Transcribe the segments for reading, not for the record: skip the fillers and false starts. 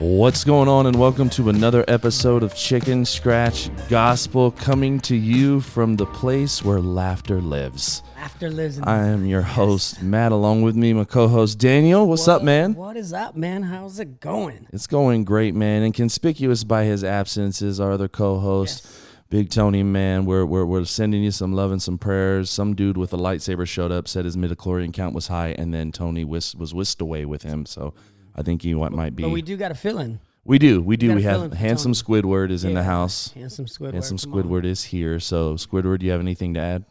What's going on, and welcome to another episode of Chicken Scratch Gospel, coming to you from the place where laughter lives. Laughter lives in I am your host, Matt, along with me, my co-host, Daniel. What's up, man? What is up, man? How's it going? It's going great, man, and conspicuous by his absence is our other co-host, Big Tony, man. We're sending you some love and some prayers. Some dude with a lightsaber showed up, said his midichlorian count was high, and then Tony was whisked away with him, so I think he might be. But we do got a fill-in. We do. We have Handsome Squidward is in the house. Handsome Squidward. Handsome Squidward is here. So, Squidward, do you have anything to add?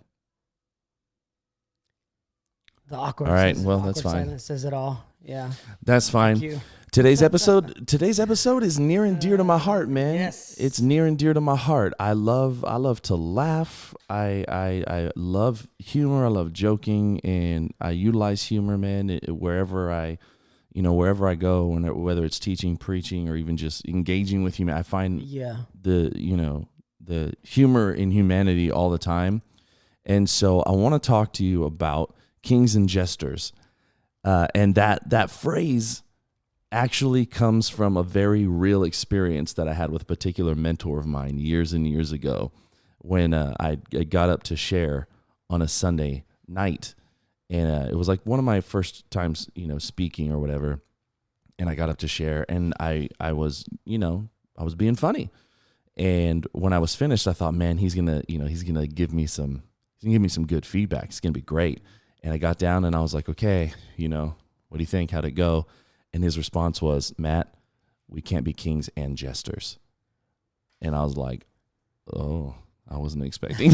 The awkward. All right. Says, Well, awkward that's fine. silence says it all. Yeah. That's fine. Thank you. Today's episode is near and dear to my heart, man. Yes. It's near and dear to my heart. I love to laugh. I love humor. I love joking, and I utilize humor, man, wherever I go, whether it's teaching, preaching, or even just engaging with human, I find the humor in humanity all the time. And so I want to talk to you about kings and jesters. And that phrase actually comes from a very real experience that I had with a particular mentor of mine years and years ago when I got up to share on a Sunday night. And it was like one of my first times, speaking or whatever. And I got up to share, and I was being funny. And when I was finished, I thought, man, he's gonna give me some good feedback. It's gonna be great. And I got down and I was like, okay, what do you think? How'd it go? And his response was, Matt, we can't be kings and jesters. And I was like, oh. I wasn't expecting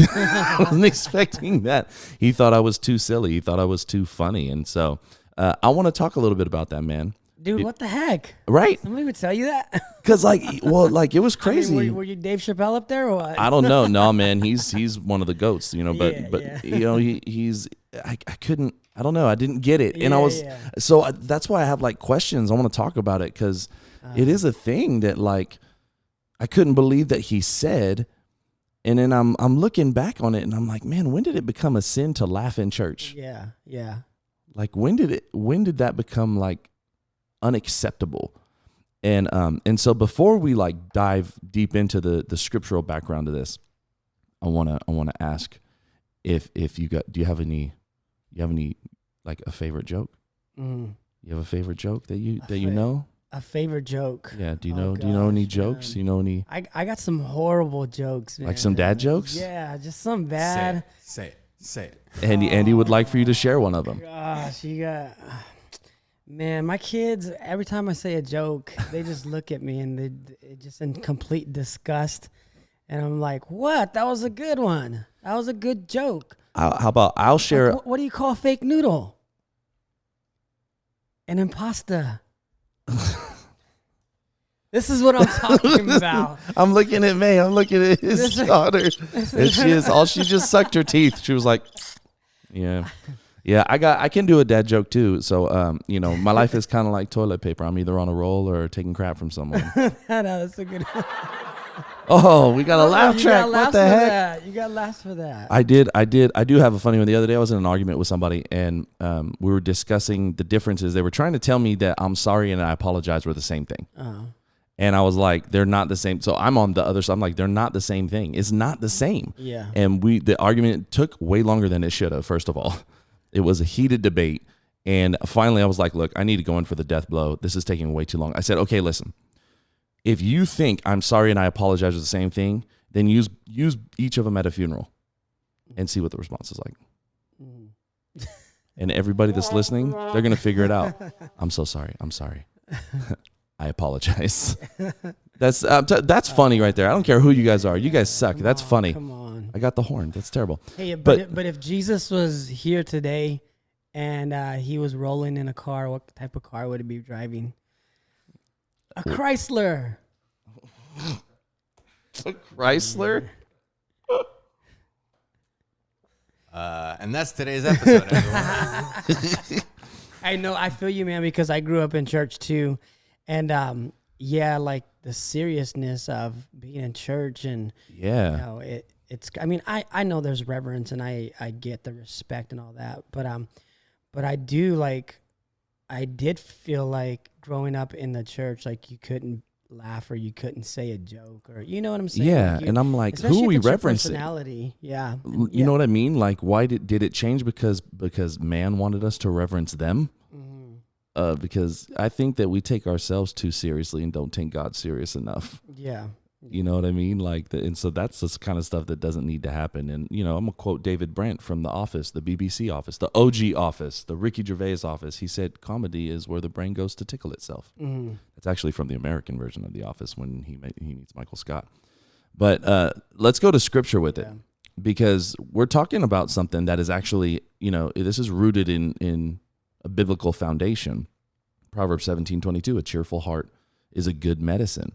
that. He thought I was too silly. He thought I was too funny. And so I want to talk a little bit about that, man. Dude, what the heck? Right. Somebody would tell you that? Because, it was crazy. I mean, were you Dave Chappelle up there or what? I don't know. No, man, he's one of the goats, but he's I couldn't, I don't know. I didn't get it. And so that's why I have questions. I want to talk about it because it is a thing that I couldn't believe that he said. And then I'm looking back on it, and I'm like, man, when did it become a sin to laugh in church? Yeah. When did that become unacceptable? And so before we dive deep into the scriptural background of this, I wanna ask if do you have any a favorite joke? You have a favorite joke that you know? A favorite joke. Yeah. Do you know any jokes? Man. You know any? I got some horrible jokes, man. Like some dad jokes? Yeah, just some bad. Say it. Andy would like for you to share one of them. Gosh, man, my kids, every time I say a joke, they just look at me and they just in complete disgust. And I'm like, what? That was a good one. That was a good joke. How about I'll share. What do you call a fake noodle? An impasta. This is what I'm talking about. I'm looking at May. I'm looking at his daughter. And she just sucked her teeth. She was like, yeah. I can do a dad joke too. So, my life is kind of like toilet paper. I'm either on a roll or taking crap from someone. No, that's a good one. Oh, we got a laugh track. What the heck? You got laughs for that. I do have a funny one. The other day I was in an argument with somebody, and we were discussing the differences. They were trying to tell me that I'm sorry and I apologize were the same thing. Oh. And I was like, they're not the same. So I'm on the other side. I'm like, they're not the same thing. It's not the same. Yeah. And the argument took way longer than it should have, first of all. It was a heated debate. And finally I was like, look, I need to go in for the death blow. This is taking way too long. I said, okay, listen. If you think I'm sorry and I apologize for the same thing, then use each of them at a funeral and see what the response is like. And everybody that's listening, they're going to figure it out. I'm so sorry. I'm sorry. I apologize. That's funny right there. I don't care who you guys are. You guys suck. That's funny. Come on. I got the horn. That's terrible. Hey, but if Jesus was here today and he was rolling in a car, what type of car would he be driving? A Chrysler. A Chrysler? And that's today's episode, everyone. I know. I feel you, man, because I grew up in church too. And the seriousness of being in church and it's. I mean, I know there's reverence and I get the respect and all that, but I do I did feel like growing up in the church, like you couldn't laugh or you couldn't say a joke, or you know what I'm saying? Yeah, Like you, and I'm like, especially who are if we it's your referencing? personality. Yeah. You know what I mean? Like, why did it change? Because man wanted us to reverence them. Because I think that we take ourselves too seriously and don't take God serious enough. Yeah. You know what I mean? Like, and so that's the kind of stuff that doesn't need to happen. And, I'm going to quote David Brent from The Office, the BBC Office, the OG Office, the Ricky Gervais Office. He said, comedy is where the brain goes to tickle itself. That's actually from the American version of The Office when he meets Michael Scott. But let's go to scripture with it, because we're talking about something that is actually, this is rooted in a biblical foundation. Proverbs 17:22, a cheerful heart is a good medicine.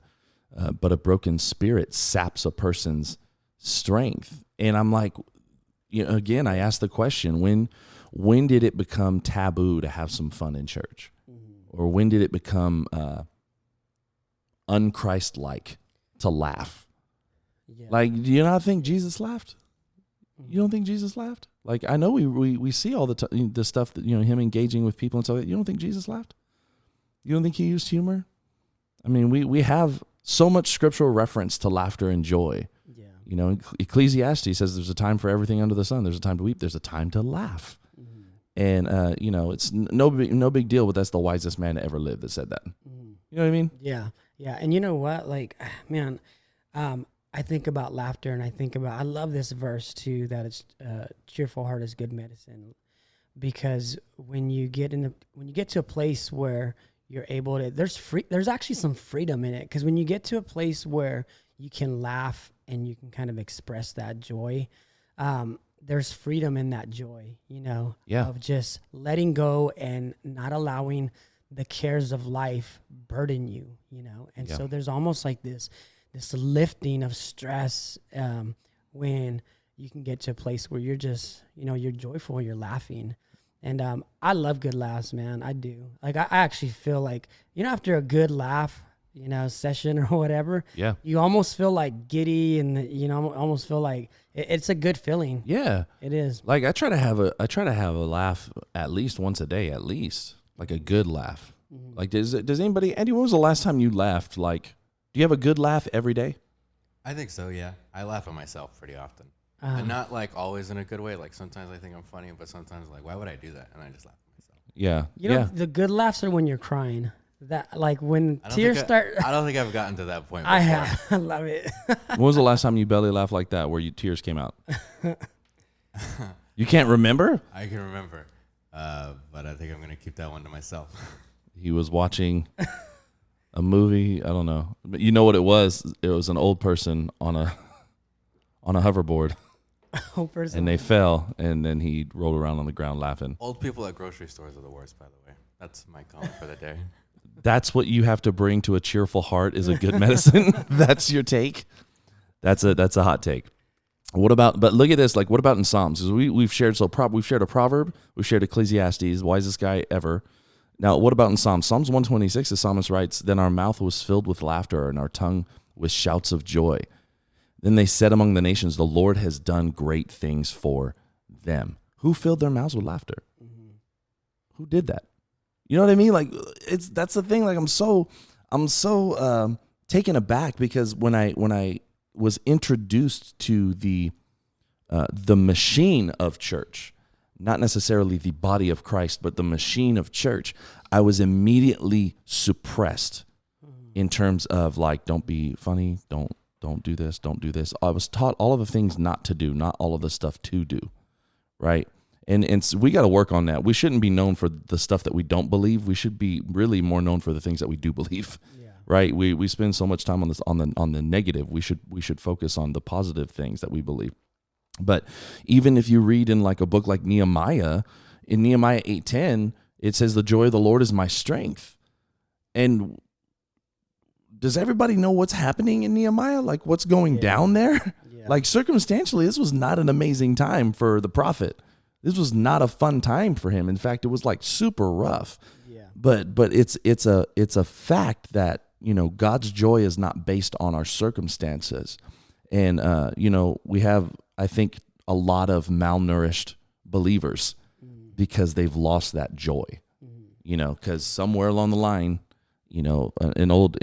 But a broken spirit saps a person's strength. And I'm like, again, I asked the question, when did it become taboo to have some fun in church? Or when did it become un-Christ-like to laugh? Yeah. Like, do you not think Jesus laughed? You don't think Jesus laughed? Like, I know we see all the stuff that, him engaging with people and stuff. You don't think Jesus laughed? You don't think he used humor? I mean, we have so much scriptural reference to laughter and joy. Yeah. Ecclesiastes says there's a time for everything under the sun. There's a time to weep. There's a time to laugh. And, it's no big deal, but that's the wisest man to ever live that said that. You know what I mean? Yeah. Yeah. And you know what? Like, man, I think about laughter, and I love this verse too, that it's cheerful heart is good medicine, because when you get to a place where you're able to, there's actually some freedom in it. Because when you get to a place where you can laugh and you can kind of express that joy, there's freedom in that joy, of just letting go and not allowing the cares of life burden you, And so there's almost like this lifting of stress when you can get to a place where you're just, you're joyful, you're laughing. And I love good laughs, man. I do. Like, I actually feel like, after a good laugh, session or whatever, you almost feel like giddy, and almost feel like it's a good feeling. Yeah, it is. Like, I try to have a laugh at least once a day, at least, like a good laugh. Like, does anybody, Andy, when was the last time you laughed? Like, do you have a good laugh every day? I think so, yeah. I laugh at myself pretty often. And not like always in a good way. Like sometimes I think I'm funny, but sometimes like, why would I do that? And I just laugh at myself. Yeah. The good laughs are when you're crying. That, like, when tears start. I don't think I've gotten to that point before. I have. I love it. When was the last time you belly laughed like that, where tears came out? You can't remember? I can remember. But I think I'm going to keep that one to myself. He was watching a movie. I don't know. But you know what it was? It was an old person on a hoverboard. And they fell, and then he rolled around on the ground laughing. Old people at grocery stores are the worst, by the way. That's my comment for the day. That's what you have to bring to a cheerful heart is a good medicine. That's your take. That's a hot take. But look at this. Like, what about in Psalms? Because we've shared a proverb, we've shared Ecclesiastes, wisest guy ever. Now, what about in Psalms? Psalms 126, the psalmist writes, "Then our mouth was filled with laughter, and our tongue with shouts of joy. Then they said among the nations, the Lord has done great things for them." Who filled their mouths with laughter? Who did that? You know what I mean? Like, that's the thing. Like, I'm so taken aback, because when I was introduced to the machine of church, not necessarily the body of Christ, but the machine of church, I was immediately suppressed in terms of, like, don't be funny, don't do this, don't do this. I was taught all of the things not to do, not all of the stuff to do, right? And so we got to work on that. We shouldn't be known for the stuff that we don't believe. We should be really more known for the things that we do believe, right? We spend so much time on the negative. We should focus on the positive things that we believe. But even if you read in like a book like Nehemiah, in Nehemiah 8:10, it says, "The joy of the Lord is my strength." And does everybody know what's happening in Nehemiah? Like, what's going down there? Yeah. Like, circumstantially, this was not an amazing time for the prophet. This was not a fun time for him. In fact, it was like super rough. Yeah. But it's a fact that, God's joy is not based on our circumstances. And we have, I think, a lot of malnourished believers because they've lost that joy. you know, because somewhere along the line, you know, an old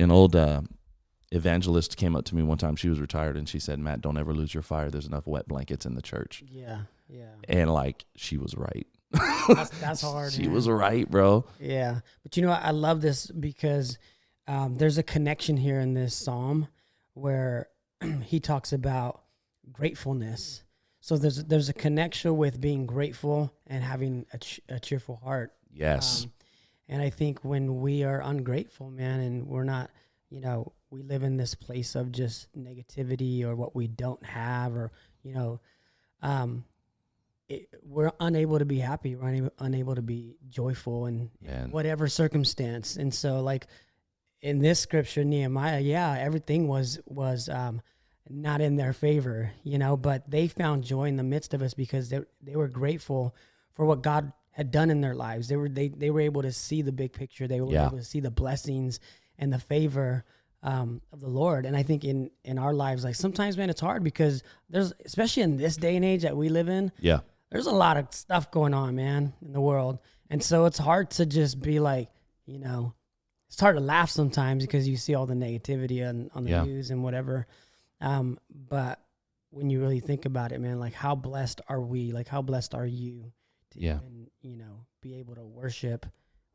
evangelist came up to me one time. She was retired, and she said, "Matt, don't ever lose your fire. There's enough wet blankets in the church." Yeah. And like, she was right. That's hard. She man. was right, bro. Yeah. But you know what? I love this because there's a connection here in this psalm where he talks about gratefulness. So there's a connection with being grateful and having a cheerful heart. Yes. And I think when we are ungrateful, man, and we're not, you know, we live in this place of just negativity or what we don't have, or, you know, we're unable to be happy. We're unable to be joyful in whatever circumstance. And so, like in this scripture, Nehemiah, everything was not in their favor, you know, but they found joy in the midst of us because they were grateful for what God had done in their lives. They were able to see the big picture. They were able to see the blessings and the favor of the Lord. And I think in our lives, like sometimes, man, it's hard because there's, especially in this day and age that we live in, there's a lot of stuff going on, man, in the world. And so it's hard to just be like, you know, it's hard to laugh sometimes because you see all the negativity on the news and whatever. But when you really think about it, man, like how blessed are we? Like how blessed are you to even, you know, be able to worship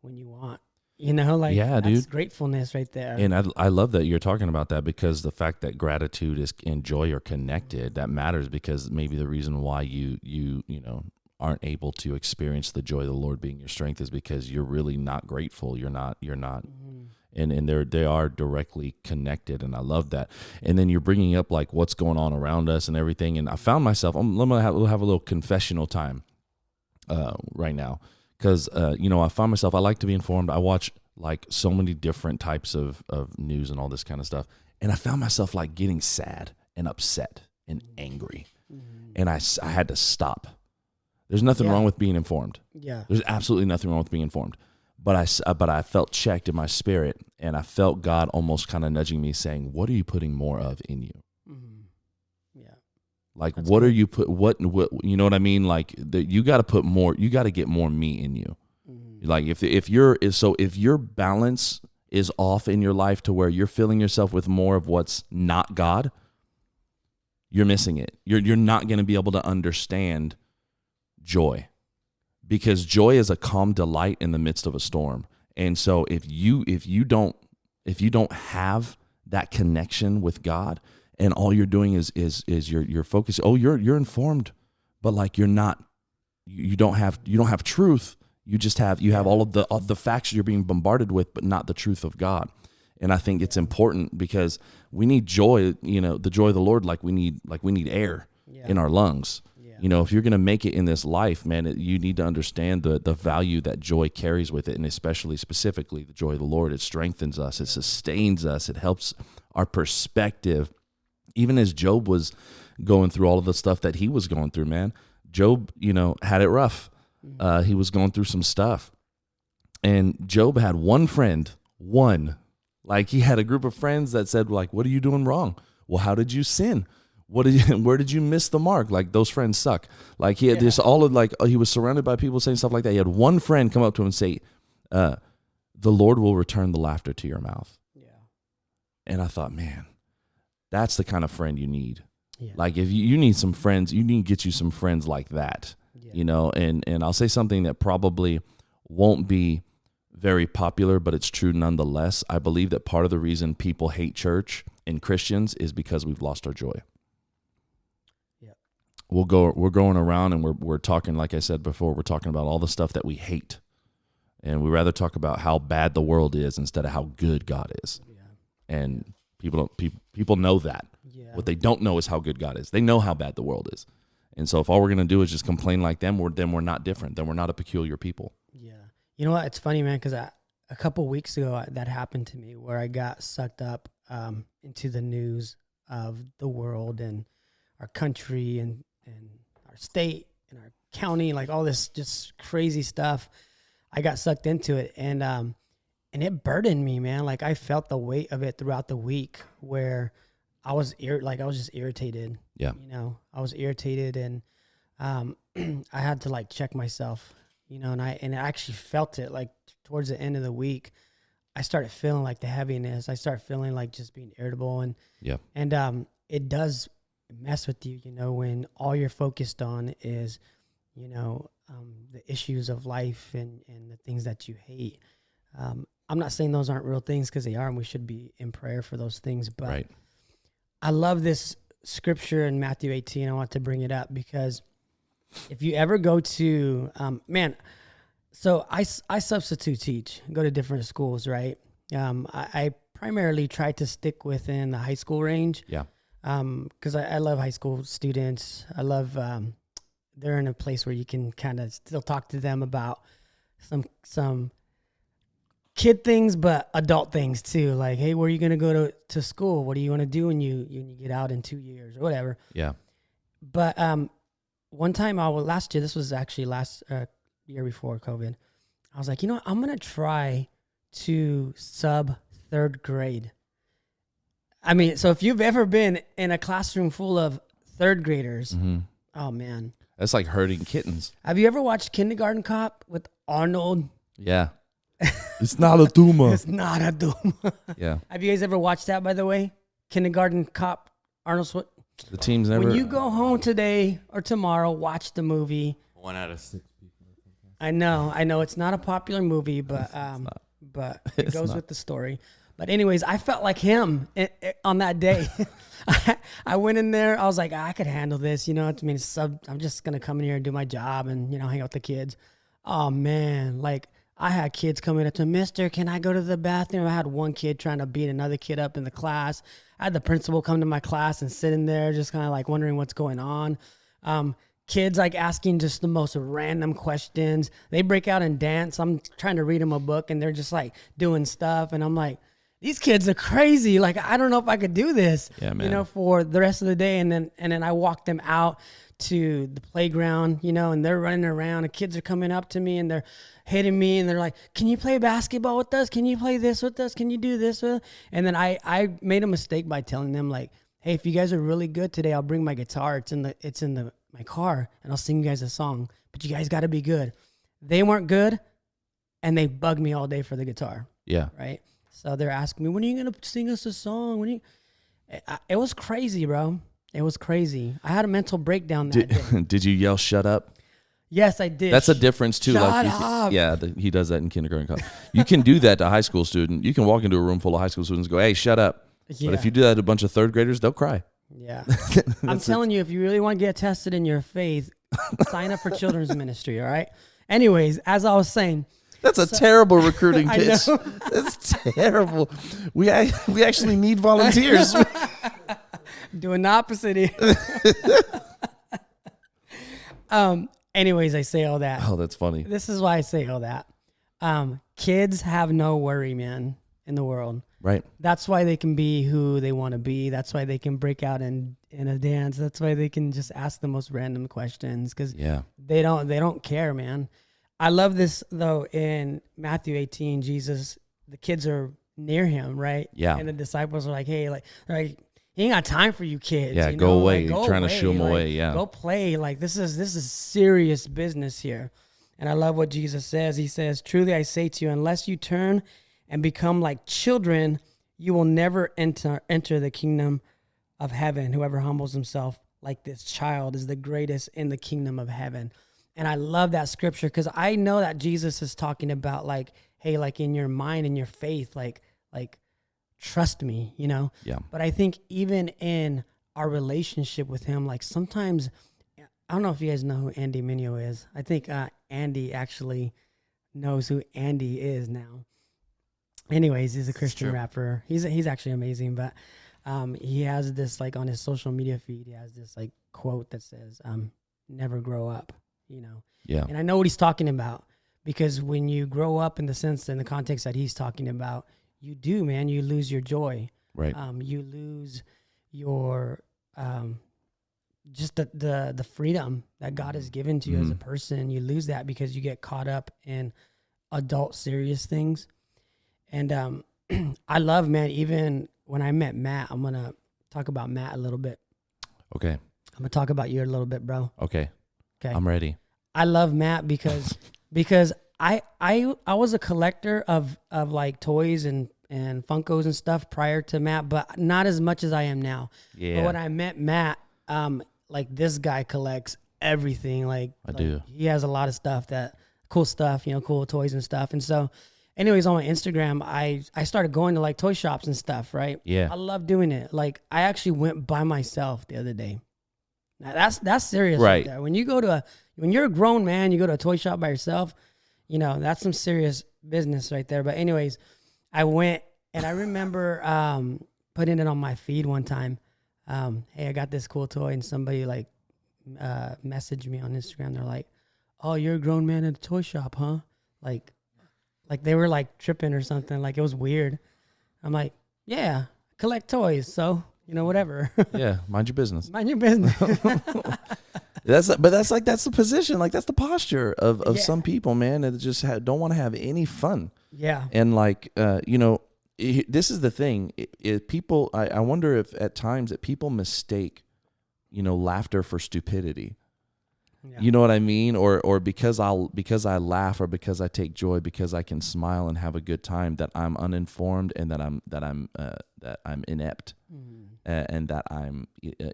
when you want? You know, like that's dude. Gratefulness right there. And I love that you're talking about that, because the fact that gratitude and joy are connected, that matters, because maybe the reason why you know aren't able to experience the joy of the Lord being your strength is because you're really not grateful. You're not. And they are directly connected, and I love that. And then you're bringing up like what's going on around us and everything. And I found myself, we'll have a little confessional time right now. Because, you know, I find myself, I like to be informed. I watch like so many different types of news and all this kind of stuff. And I found myself like getting sad and upset and angry. And I had to stop. There's nothing wrong with being informed. Yeah. There's absolutely nothing wrong with being informed. But I felt checked in my spirit, and I felt God almost kind of nudging me, saying, "What are you putting more of in you?" Yeah. Like, that's what good. Are you what you know what I mean? Like, you got to put more. You got to get more me in you. Like, if your balance is off in your life to where you're filling yourself with more of what's not God, you're missing it. You're not going to be able to understand joy. Because joy is a calm delight in the midst of a storm. And so if you don't have that connection with God, and all you're doing is you're focused, you're informed, but like you don't have truth. You have all of the facts you're being bombarded with, but not the truth of God. And I think it's important because we need joy, you know, the joy of the Lord, like we need air in our lungs. You know, if you're going to make it in this life, man, you need to understand the value that joy carries with it, and specifically the joy of the Lord. It strengthens us. It sustains us. It helps our perspective. Even as Job was going through all of the stuff that he was going through, man, Job, you know, had it rough. He was going through some stuff. And Job had one friend, like he had a group of friends that said, like, "What are you doing wrong? Well, how did you sin? Where did you miss the mark?" Like, those friends suck. Like, he had this all of like, he was surrounded by people saying stuff like that. He had one friend come up to him and say, "The Lord will return the laughter to your mouth." Yeah. And I thought, man, that's the kind of friend you need. Yeah. Like, if you need some friends, you need to get you some friends like that, you know, and I'll say something that probably won't be very popular, but it's true nonetheless. I believe that part of the reason people hate church and Christians is because we've lost our joy. We're going around and we're talking, like I said before, we're talking about all the stuff that we hate. And we rather talk about how bad the world is instead of how good God is. Yeah. And people know that. Yeah. What they don't know is how good God is. They know how bad the world is. And so if all we're going to do is just complain like them, then we're not different. Then we're not a peculiar people. Yeah. You know what? It's funny, man, because a couple weeks ago that happened to me where I got sucked up into the news of the world and our country and our state and our county, like all this just crazy stuff. I got sucked into it, and it burdened me, man. Like, I felt the weight of it throughout the week, where I was just irritated. Yeah, you know, I was irritated, and I had to like check myself, you know, and I actually felt it like towards the end of the week, I started feeling like the heaviness. I started feeling like just being irritable, and it does mess with you, when all you're focused on is, the issues of life and the things that you hate. I'm not saying those aren't real things, because they are, and we should be in prayer for those things. But I love this scripture in Matthew 18. I want to bring it up because if you ever go to, so I substitute teach, go to different schools, right? I primarily try to stick within the high school range. Yeah. Because I love high school students. I love, they're in a place where you can kind of still talk to them about some kid things, but adult things too. Like, hey, where are you going to go to school? What do you want to do when you get out in 2 years or whatever? Yeah. But one time last year, this was actually last year before COVID, I was like, I'm going to try to sub third grade. I mean, so if you've ever been in a classroom full of third graders, oh man. That's like herding kittens. Have you ever watched Kindergarten Cop with Arnold? Yeah. It's not a tumor. It's not a tumor. Yeah. Have you guys ever watched that, by the way? Kindergarten Cop, Arnold Schwarzenegger. The team's never. When you go home today or tomorrow, watch the movie. 1 out of 6 people. I know. It's not a popular movie, but it goes with the story. But anyways, I felt like him on that day. I went in there. I was like, I could handle this. I'm just going to come in here and do my job and, hang out with the kids. Oh, man. Like, I had kids coming up to, Mister, can I go to the bathroom? I had one kid trying to beat another kid up in the class. I had the principal come to my class and sit in there just kind of like wondering what's going on. Kids like asking just the most random questions. They break out and dance. I'm trying to read them a book and they're just like doing stuff. And I'm like, these kids are crazy. Like, I don't know if I could do this, for the rest of the day. And then I walk them out to the playground, and they're running around and kids are coming up to me and they're hitting me and they're like, can you play basketball with us? Can you play this with us? Can you do this with us? And then I made a mistake by telling them like, hey, if you guys are really good today, I'll bring my guitar. It's in my car and I'll sing you guys a song, but you guys got to be good. They weren't good and they bugged me all day for the guitar. Yeah. Right. So they're asking me, when are you going to sing us a song? It was crazy, bro. It was crazy. I had a mental breakdown that day. Did you yell, shut up? Yes, I did. That's a difference too. Shut up. He does that in kindergarten. College. You can do that to a high school student. You can walk into a room full of high school students and go, hey, shut up. Yeah. But if you do that to a bunch of third graders, they'll cry. Yeah. I'm telling you, if you really want to get tested in your faith, sign up for children's ministry, all right? Anyways, as I was saying. That's a terrible recruiting pitch. That's terrible. We actually need volunteers. Doing the opposite here. Anyways, I say all that. Oh, that's funny. This is why I say all that. Kids have no worry, man, in the world. Right. That's why they can be who they want to be. That's why they can break out in a dance. That's why they can just ask the most random questions because they don't care, man. I love this though in Matthew 18. Jesus, the kids are near him, right? Yeah. And the disciples are like, hey, they're like, he ain't got time for you kids. Yeah, go away. You're trying to shoo them away. Yeah. Go play. Like this is serious business here. And I love what Jesus says. He says, truly I say to you, unless you turn and become like children, you will never enter the kingdom of heaven. Whoever humbles himself like this child is the greatest in the kingdom of heaven. And I love that scripture because I know that Jesus is talking about like, hey, like in your mind and your faith, like trust me, Yeah. But I think even in our relationship with him, like sometimes, I don't know if you guys know who Andy Mineo is. I think Andy actually knows who Andy is now. Anyways, he's a Christian rapper. He's actually amazing, but he has this like on his social media feed, he has this like quote that says, never grow up, Yeah. And I know what he's talking about because when you grow up in the context that he's talking about, you do, man, you lose your joy. Right. You lose your just the freedom that God has given to you as a person. You lose that because you get caught up in adult serious things. And I love, man, even when I met Matt, I'm going to talk about Matt a little bit. Okay. I'm going to talk about you a little bit, bro. Okay. I'm ready. I love Matt because I was a collector of like toys and Funkos and stuff prior to Matt, but not as much as I am now. Yeah. But when I met Matt, like this guy collects everything. Like I do. He has a lot of stuff cool stuff, cool toys and stuff. And so anyways, on my Instagram, I started going to like toy shops and stuff, right? Yeah. I love doing it. Like I actually went by myself the other day. Now that's serious Right. there. When you're a grown man, you go to a toy shop by yourself, that's some serious business right there. But anyways, I went and I remember putting it on my feed one time. Hey, I got this cool toy, and somebody like messaged me on Instagram. They're like, "Oh, you're a grown man at a toy shop, huh?" Like they were like tripping or something. Like it was weird. I'm like, "Yeah, I collect toys, so whatever." Yeah, mind your business. Mind your business. That's the position, like that's the posture of some people, man, that just don't want to have any fun. Yeah. And like this is the thing. People, I wonder if at times that people mistake, laughter for stupidity. Yeah. You know what I mean? Or because I laugh, or because I take joy, because I can smile and have a good time, that I'm uninformed and that I'm inept. And that I'm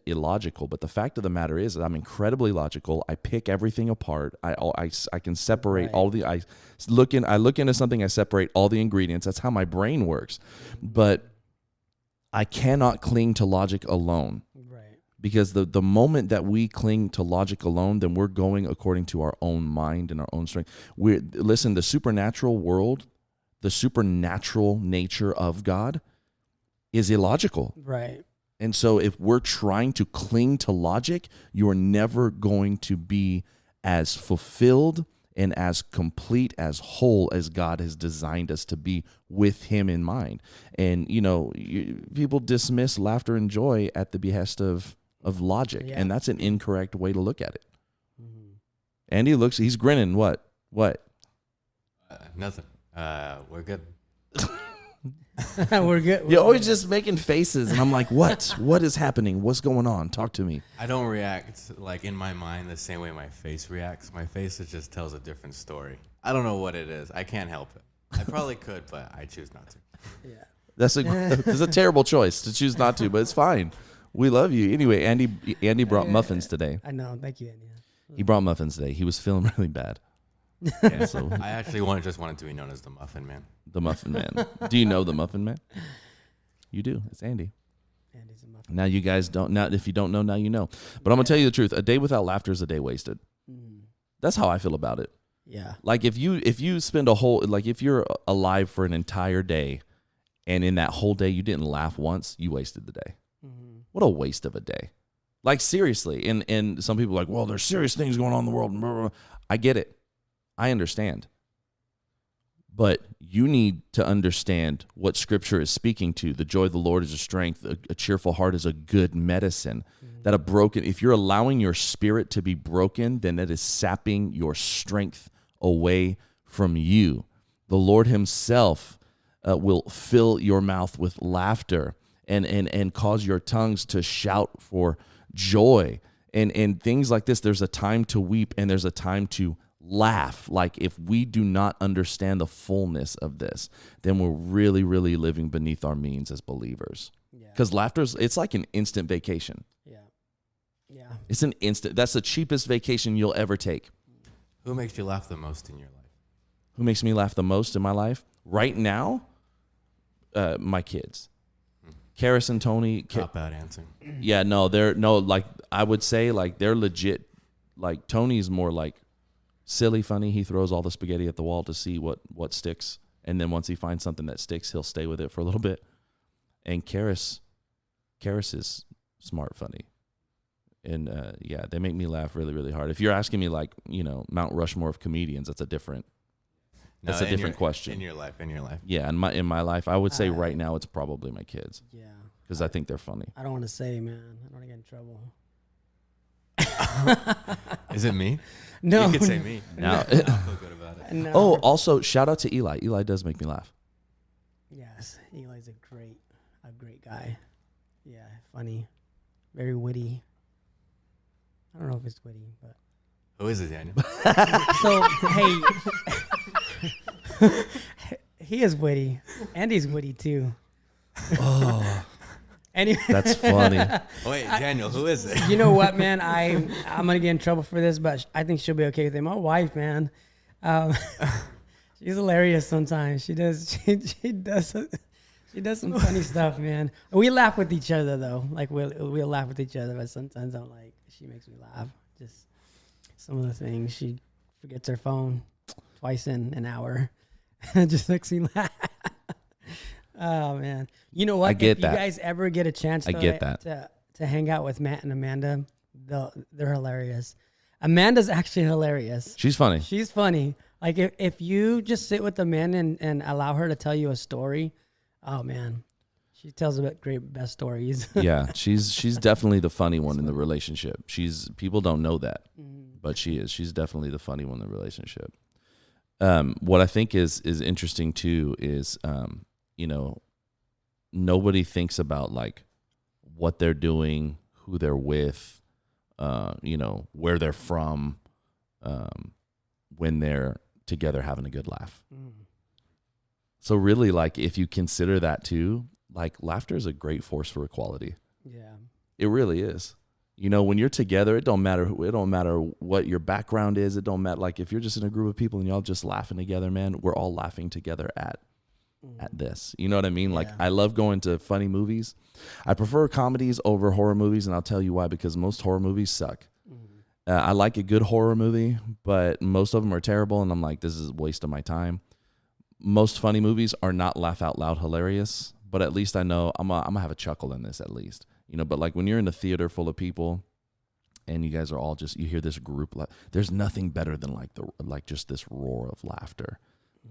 illogical. But the fact of the matter is that I'm incredibly logical. I pick everything apart. I can separate all the. I look into something. I separate all the ingredients. That's how my brain works. But I cannot cling to logic alone. Right. Because the moment that we cling to logic alone, then we're going according to our own mind and our own strength. Listen, the supernatural world, the supernatural nature of God, is illogical. Right. And so if we're trying to cling to logic, you are never going to be as fulfilled and as complete, as whole as God has designed us to be with him in mind. And, people dismiss laughter and joy at the behest of logic. Yeah. And that's an incorrect way to look at it. Mm-hmm. Andy he's grinning. What? Nothing. We're good. We're good. You're always just making faces, and I'm like, what? What is happening? What's going on? Talk to me. I don't react like in my mind the same way my face reacts. My face just tells a different story. I don't know what it is. I can't help it. I probably could, but I choose not to. Yeah, that's a terrible choice to choose not to, but it's fine. We love you anyway. Andy brought muffins today. I know. Thank you, Andy. He brought muffins today. He was feeling really bad. Yeah, so I actually just wanted to be known as the Muffin Man. The Muffin Man. Do you know the Muffin Man? You do. It's Andy. Andy's a muffin. Now you guys don't. Now if you don't know, now you know. But I'm gonna tell you the truth. A day without laughter is a day wasted. That's how I feel about it. Yeah. Like if you spend if you're alive for an entire day, and in that whole day you didn't laugh once, you wasted the day. Mm-hmm. What a waste of a day. Like seriously. And some people are like, well, there's serious things going on in the world. I get it. I understand. But you need to understand what Scripture is speaking to. The joy of the Lord is a strength. A cheerful heart is a good medicine. Mm-hmm. If you're allowing your spirit to be broken, then that is sapping your strength away from you. The Lord himself will fill your mouth with laughter and cause your tongues to shout for joy. And things like this, there's a time to weep and there's a time to laugh. Like if we do not understand the fullness of this, then we're really, really living beneath our means as believers. Because it's like an instant vacation. Yeah. It's an instant. That's the cheapest vacation you'll ever take. Who makes you laugh the most in your life? Who makes me laugh the most in my life? Right now, my kids. Karis and Tony. Cop out answer. Yeah, like I would say like they're legit. Like Tony's more like silly funny. He throws all the spaghetti at the wall to see what sticks. And then once he finds something that sticks, he'll stay with it for a little bit. And Karis is smart funny. And they make me laugh really, really hard. If you're asking me like, Mount Rushmore of comedians, that's a different question. In your life. Yeah, in my life, I would say right now it's probably my kids. Yeah. Because I think they're funny. I don't want to say, man. I don't want to get in trouble. Is it me? No. You could say me. No. I feel good about it. No. Oh, also, shout out to Eli. Eli does make me laugh. Yes. Eli's a great guy. Yeah, funny. Very witty. I don't know if it's witty, but... Who is it, Daniel? So, hey... He is witty. Andy's witty too. Oh, Anyway, that's funny. Wait, Daniel, who is it? You know what, man? I'm gonna get in trouble for this, but I think she'll be okay with it. My wife, man, she's hilarious. Sometimes she does some funny stuff, man. We laugh with each other though. Like we'll laugh with each other, but sometimes I'm like, she makes me laugh. Just some of the things she forgets her phone twice in an hour. It just makes me laugh. Oh man, you know what? I get if that. you guys ever get a chance to hang out with Matt and Amanda, they're hilarious. Amanda's actually hilarious. She's funny. She's funny. Like if you just sit with Amanda and allow her to tell you a story, oh man, she tells the best stories. Yeah, she's definitely the funny one in the relationship. People don't know that, but she is. She's definitely the funny one in the relationship. What I think is interesting too is, nobody thinks about like what they're doing, who they're with, where they're from, when they're together having a good laugh. So really, like, if you consider that too, like, laughter is a great force for equality. Yeah, it really is. When you're together, it don't matter what your background is. It don't matter. Like, if you're just in a group of people and y'all just laughing together, man, we're all laughing together at this. You know what I mean? Like, I love going to funny movies. I prefer comedies over horror movies, and I'll tell you why, because most horror movies suck. I like a good horror movie, but most of them are terrible, and I'm like, this is a waste of my time. Most funny movies are not laugh out loud hilarious, but at least I know I'm gonna have a chuckle in this at least. But like when you're in a theater full of people and you guys are all you hear this group, there's nothing better than just this roar of laughter,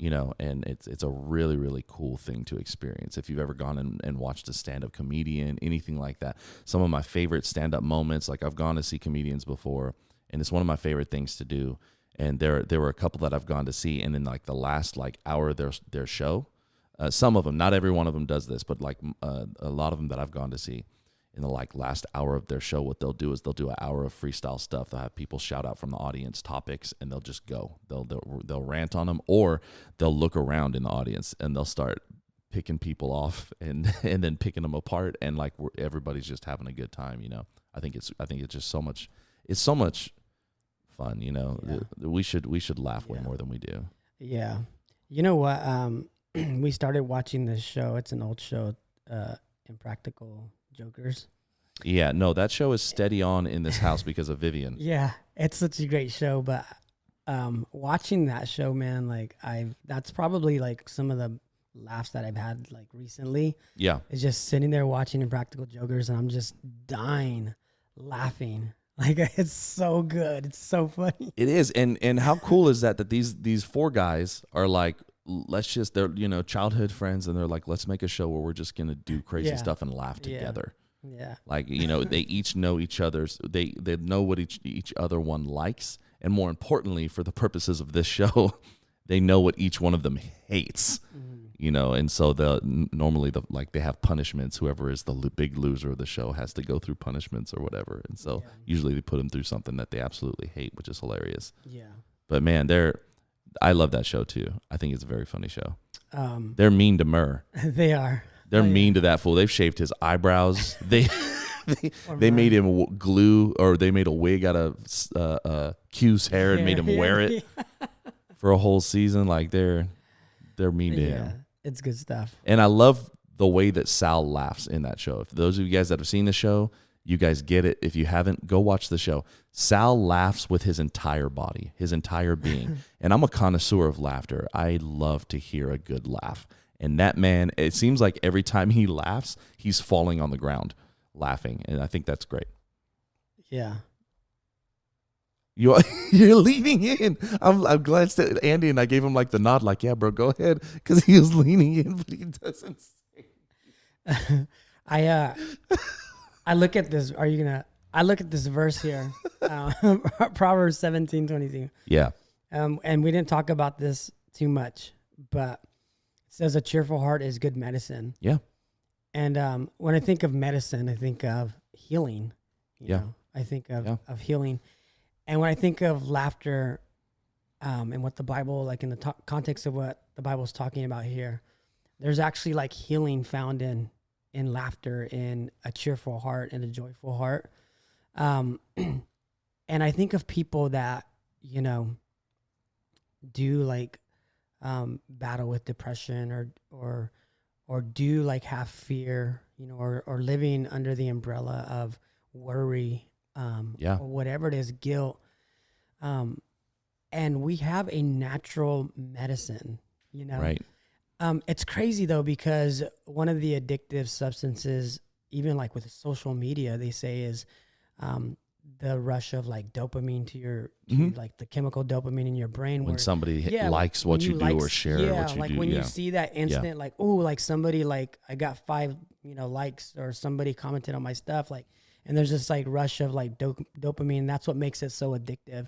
and it's a really, really cool thing to experience. If you've ever gone and watched a stand-up comedian, anything like that, some of my favorite stand-up moments, like I've gone to see comedians before, and it's one of my favorite things to do. And there were a couple that I've gone to see, and in like the last hour of their show, some of them, not every one of them does this, but like a lot of them that I've gone to see, in the last hour of their show, what they'll do is they'll do an hour of freestyle stuff. They'll have people shout out from the audience topics, and they'll just go. They'll rant on them, or they'll look around in the audience and they'll start picking people off and then picking them apart, and like everybody's just having a good time. I think it's just so much. It's so much fun. We should laugh way more than we do. Yeah. You know what? We started watching this show. It's an old show, Impractical Jokers. Yeah, no, that show is steady on in this house because of Vivian. Yeah, it's such a great show. But watching that show, man, that's probably like some of the laughs that I've had like recently. Yeah, is just sitting there watching Impractical Jokers, and I'm just dying laughing. Like, it's so good. It's so funny. It is, and how cool is that these four guys are like, they're childhood friends, and they're like, let's make a show where we're just gonna do crazy stuff and laugh together. Yeah. Like, they each know each other's, they know what each other one likes, and more importantly, for the purposes of this show, they know what each one of them hates. And so normally they have punishments. Whoever is the big loser of the show has to go through punishments or whatever. And so usually they put them through something that they absolutely hate, which is hilarious. Yeah. But man, I love that show too. I think it's a very funny show. They're mean to Murr. They are. They're mean to that fool. They've shaved his eyebrows. They made him glue, or they made a wig out of Q's hair and made him wear it for a whole season. Like they're mean to him. It's good stuff. And I love the way that Sal laughs in that show. If those of you guys that have seen the show, you guys get it. If you haven't, go watch the show. Sal laughs with his entire body, his entire being. And I'm a connoisseur of laughter. I love to hear a good laugh. And that man, it seems like every time he laughs, he's falling on the ground laughing. And I think that's great. Yeah. You're leaning in. I'm glad that Andy and I gave him like the nod, like, yeah, bro, go ahead, because he was leaning in, but he doesn't say. I look at this. I look at this verse here, Proverbs 17:22. Yeah. And we didn't talk about this too much, but it says a cheerful heart is good medicine. Yeah. And when I think of medicine, I think of healing. You know? I think of healing. And when I think of laughter, and what the Bible, like in the context of what the Bible's talking about here, there's actually like healing found in laughter, in a cheerful heart, and a joyful heart. And I think of people that, you know, do like battle with depression, or do like have fear, you know, or living under the umbrella of worry, Yeah. or whatever it is, guilt. And we have a natural medicine, you know. Right. It's crazy though, because one of the addictive substances, even like with social media, they say is the rush of like dopamine to your, like the chemical dopamine in your brain. When where, somebody likes what you do or share what you like do. when you see that instant, like, oh, like somebody, like I got 5, you know, likes, or somebody commented on my stuff, like, and there's this like rush of like dopamine. That's what makes it so addictive.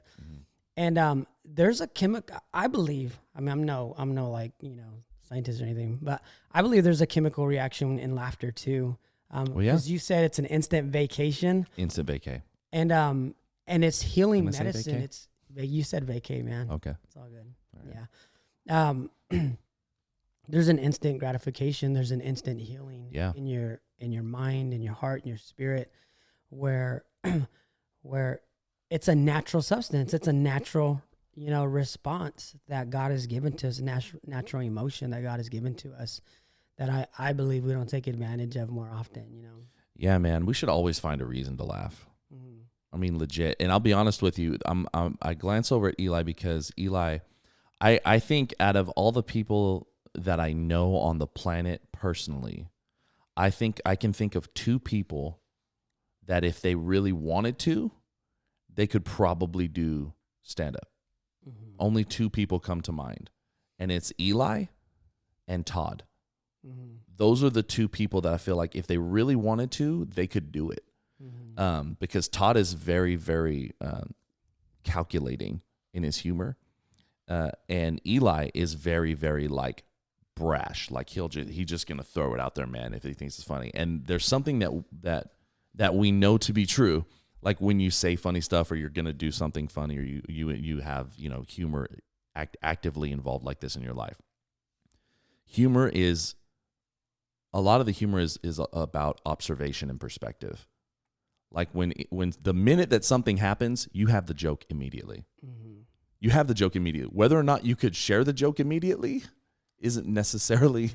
And there's a chemical, I believe, I mean, I'm no like, you know, scientist or anything, but I believe there's a chemical reaction in laughter too. Because you said it's an instant vacation. Instant vacay. And it's healing Can I say medicine. vacay? It's, you said vacay, man. Okay. It's all good. All right. Yeah. There's an instant gratification. There's an instant healing Yeah. in your mind, in your heart, in your spirit, where it's a natural substance. It's a natural, you know, response that God has given to us, natural emotion that God has given to us, that I believe we don't take advantage of more often, you know. Yeah, man. We should always find a reason to laugh. I mean, legit. And I'll be honest with you. I glance over at Eli because Eli, I think out of all the people that I know on the planet personally, I think I can think of 2 people that if they really wanted to, they could probably do stand-up. Only 2 people come to mind, and it's Eli and Todd. Those are the 2 people that I feel like if they really wanted to, they could do it. Because Todd is very, very calculating in his humor, and Eli is very, very like brash. Like he's just gonna throw it out there, man, if he thinks it's funny. And there's something that we know to be true. Like when you say funny stuff, or you're gonna do something funny, or you have, you know, humor actively involved like this in your life. Humor is a lot of the humor is about observation and perspective. Like when the minute that something happens, you have the joke immediately. You have the joke immediately. Whether or not you could share the joke immediately isn't necessarily,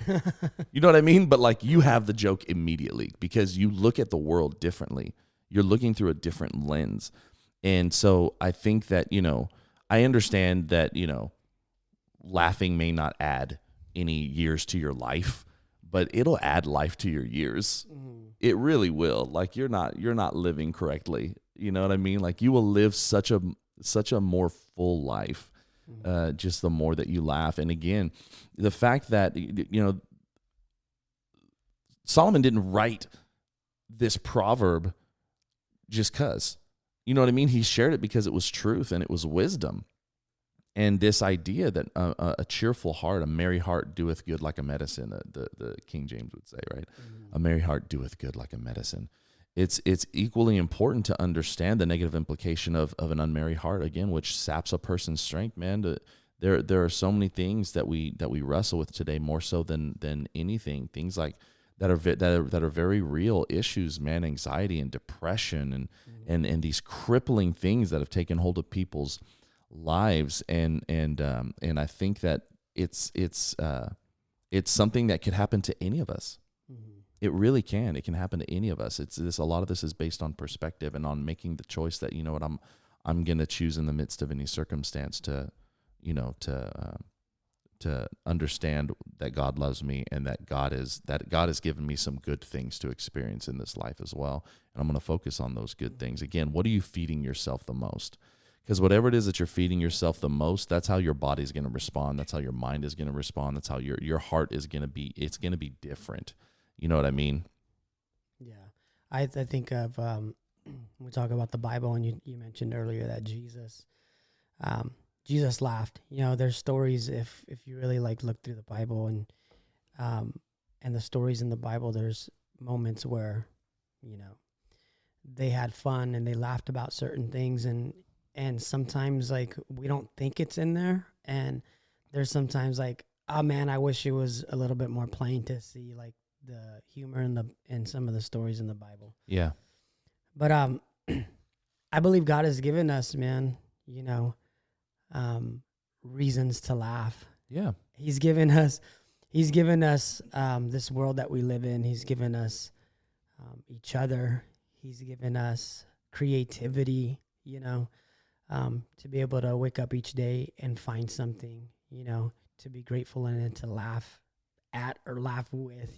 you know what I mean? But like you have the joke immediately because you look at the world differently. You're looking through a different lens. And so I think that, you know, I understand that, you know, laughing may not add any years to your life, but it'll add life to your years. It really will. Like you're not living correctly. You know what I mean? Like you will live such a more full life, just the more that you laugh. And again, the fact that, you know, Solomon didn't write this proverb just cause, you know what I mean? He shared it because it was truth and it was wisdom. And this idea that a cheerful heart, a merry heart doeth good like a medicine, the King James would say, right? A merry heart doeth good like a medicine. It's equally important to understand the negative implication of an unmerry heart, again, which saps a person's strength, man. There are so many things that we wrestle with today, more so than anything. Things like that are very real issues, man. Anxiety and depression and these crippling things that have taken hold of people's lives, and I think that it's something that could happen to any of us. It really can. It can happen to any of us. A lot of this is based on perspective and on making the choice that, you know what, I'm going to choose in the midst of any circumstance to, you know, to understand that God loves me and that God has given me some good things to experience in this life as well. And I'm going to focus on those good things. Again, what are you feeding yourself the most? Because whatever it is that you're feeding yourself the most, that's how your body's going to respond. That's how your mind is going to respond. That's how your heart is going to be. It's going to be different. You know what I mean? Yeah. I think of, we talk about the Bible, and you mentioned earlier that Jesus laughed. You know, there's stories, if you really like look through the Bible and the stories in the Bible, there's moments where, you know, they had fun and they laughed about certain things, and and sometimes like we don't think it's in there, and there's sometimes like, oh man, I wish it was a little bit more plain to see like the humor in some of the stories in the Bible. Yeah. But I believe God has given us, man, reasons to laugh. Yeah. He's given us this world that we live in. He's given us each other. He's given us creativity, to be able to wake up each day and find something, to be grateful in and to laugh at or laugh with,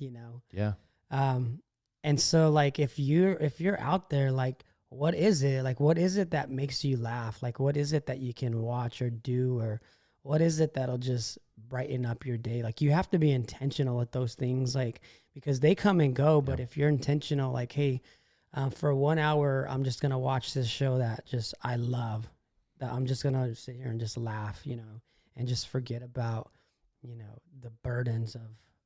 Yeah. And so like if you're out there, like what is it? Like what is it that makes you laugh? Like what is it that you can watch or do, or what is it that'll just brighten up your day? Like you have to be intentional with those things, like because they come and go. But if you're intentional, like, hey, for 1 hour, I'm just gonna watch this show that just I love, that I'm just gonna sit here and just laugh, and just forget about, the burdens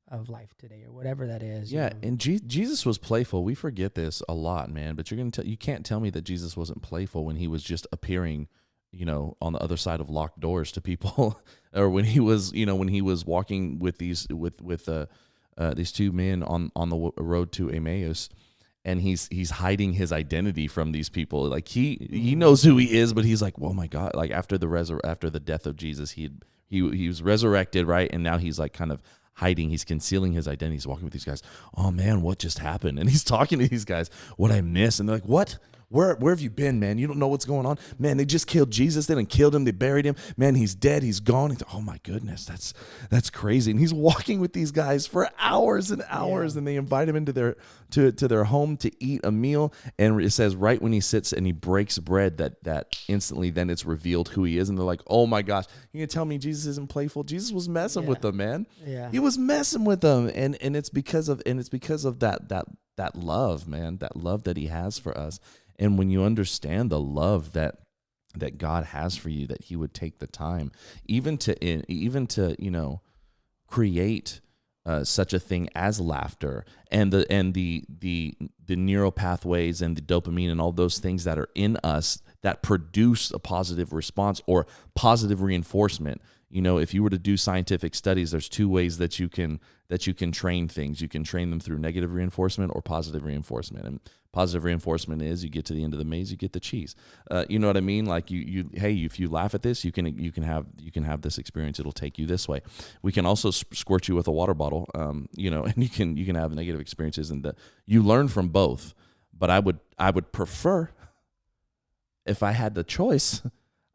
of life today or whatever that is. Yeah, and Jesus was playful. We forget this a lot, man. But you can't tell me that Jesus wasn't playful when he was just appearing, on the other side of locked doors to people, or when he was walking with these two men on the road to Emmaus, and he's hiding his identity from these people. Like he knows who he is, but he's like, oh my God! Like after the death of Jesus, he was resurrected, right? And now he's like kind of hiding. He's concealing his identity. He's walking with these guys. Oh man, what just happened? And he's talking to these guys. What I miss? And they're like, what? Where have you been, man? You don't know what's going on? Man, they just killed Jesus. They done killed him. They buried him. Man, he's dead. He's gone. Oh my goodness, that's crazy. And he's walking with these guys for hours and hours, and they invite him into their home to eat a meal. And it says right when he sits and he breaks bread, that instantly then it's revealed who he is. And they're like, oh my gosh, you gonna tell me Jesus isn't playful? Jesus was messing with them, man. Yeah, he was messing with them, and it's because of that love, man, that love that he has for us. And when you understand the love that God has for you, that he would take the time even to create such a thing as laughter and the neural pathways and the dopamine and all those things that are in us that produce a positive response or positive reinforcement. If you were to do scientific studies, there's two ways that you can train things. You can train them through negative reinforcement or positive reinforcement. And positive reinforcement is you get to the end of the maze, you get the cheese. You know what I mean? Like hey, if you laugh at this, you can have this experience. It'll take you this way. We can also squirt you with a water bottle, and you can have negative experiences, and you learn from both. But I would prefer, if I had the choice,